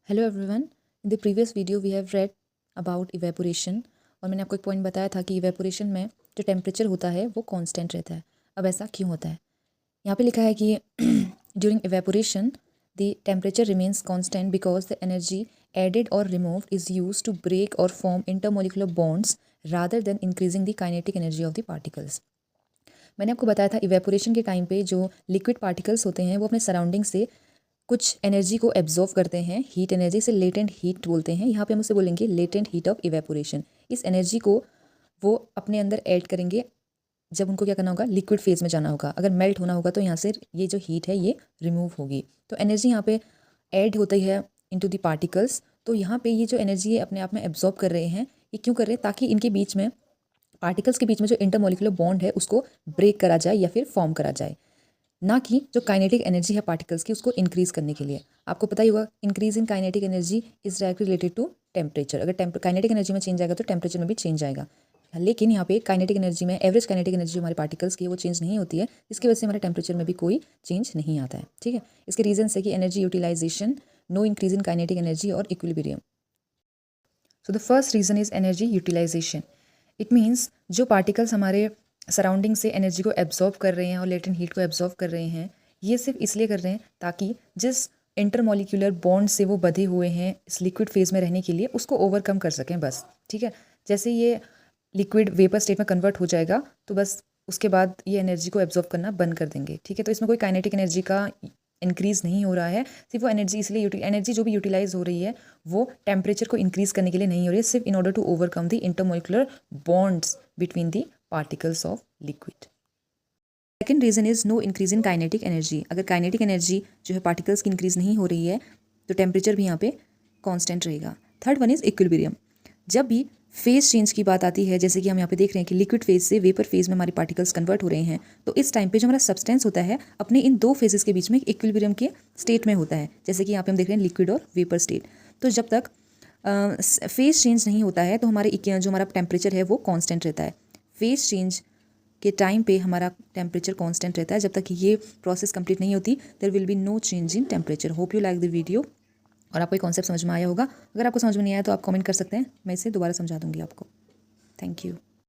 Hello everyone, in the previous video we have read about evaporation और मैंने आपको एक पॉइंट बताया था कि इवेपोरेशन में जो टेम्परेचर होता है वो कांस्टेंट रहता है। अब ऐसा क्यों होता है? यहाँ पे लिखा है कि during evaporation the temperature remains constant because the energy added और removed is use to break और form intermolecular bonds rather than increasing the kinetic energy of the particles. मैंने आपको बताया था इवेपोरेशन के टाइम पे जो लिक्विड पार्टिकल्स होते हैं वो अपने सराउंडिंग से कुछ एनर्जी को एब्जॉर्व करते हैं, हीट एनर्जी से लेटेंट हीट बोलते हैं। यहाँ पे हम उसे बोलेंगे लेटेंट हीट ऑफ इवेपोरेशन। इस एनर्जी को वो अपने अंदर ऐड करेंगे जब उनको क्या करना होगा, लिक्विड फेज में जाना होगा। अगर मेल्ट होना होगा तो यहाँ से ये जो हीट है ये रिमूव होगी। तो एनर्जी यहाँ पे ऐड होती है इनटू द पार्टिकल्स। तो यहाँ पे ये जो एनर्जी है अपने आप में एब्जॉर्ब कर रहे हैं। ये क्यों कर रहे हैं? ताकि इनके बीच में, पार्टिकल्स के बीच में जो इंटरमोलिकुलर बॉन्ड है उसको ब्रेक करा जाए या फिर फॉर्म करा जाए, ना कि जो काइनेटिक एनर्जी है पार्टिकल्स की उसको इंक्रीज करने के लिए। आपको पता ही होगा increase in kinetic energy is directly related to temperature. अगर काइनेटिक एनर्जी में चेंज आएगा तो टेम्परेचर में भी चेंज आएगा। लेकिन यहाँ पे काइनेटिक एनर्जी में, एवरेज काइनेटिक एनर्जी हमारे पार्टिकल्स की वो चेंज नहीं होती है, इसकी वजह से हमारे टेम्परेचर में भी कोई चेंज नहीं आता है। ठीक है, इसके रीजन है कि energy utilisation, no increase in kinetic energy और equilibrium. So the first reason is energy utilisation. It means जो पार्टिकल्स हमारे सराउंडिंग से एनर्जी को एब्जॉर्ब कर रहे हैं और लेटेंट हीट को एब्जॉर्ब कर रहे हैं, ये सिर्फ इसलिए कर रहे हैं ताकि जिस इंटरमोलिकुलर बॉन्ड से वो बधे हुए हैं इस लिक्विड फेज में रहने के लिए, उसको ओवरकम कर सकें बस। ठीक है, जैसे ये लिक्विड वेपर स्टेट में कन्वर्ट हो जाएगा तो बस उसके बाद ये एनर्जी को एब्जॉर्ब करना बंद कर देंगे। ठीक है, तो इसमें कोई काइनेटिक एनर्जी का इंक्रीज नहीं हो रहा है। सिर्फ वो एनर्जी इसलिए एनर्जी जो भी यूटिलाइज हो रही है वो टेम्परेचर को इंक्रीज करने के लिए नहीं हो रही है, सिर्फ in order to overcome the intermolecular bonds between the particles of liquid. Second reason is no increase in kinetic energy. अगर काइनेटिक एनर्जी जो है पार्टिकल्स की इंक्रीज नहीं हो रही है तो टेम्परेचर भी यहाँ पे कांस्टेंट रहेगा। Third one is equilibrium. जब भी फेज चेंज की बात आती है, जैसे कि हम यहाँ पे देख रहे हैं कि लिक्विड फेज से वेपर फेज में हमारे पार्टिकल्स कन्वर्ट हो रहे हैं, तो इस टाइम पे जो हमारा सब्सटेंस होता है अपने इन दो फेजेस के बीच में इक्विलिब्रियम के स्टेट में होता है। जैसे कि यहाँ पे हम देख रहे हैं लिक्विड और वेपर स्टेट। तो जब तक फेज चेंज नहीं होता है तो जो हमारा टेम्परेचर है वो कांस्टेंट रहता है। फेज चेंज के टाइम पे हमारा टेम्परेचर कांस्टेंट रहता है। जब तक ये प्रोसेस कंप्लीट नहीं होती there will be no change in temperature. Hope you like the video और आपको ये कॉन्सेप्ट समझ में आया होगा। अगर आपको समझ में नहीं आया तो आप कमेंट कर सकते हैं, मैं इसे दोबारा समझा दूंगी आपको। Thank you.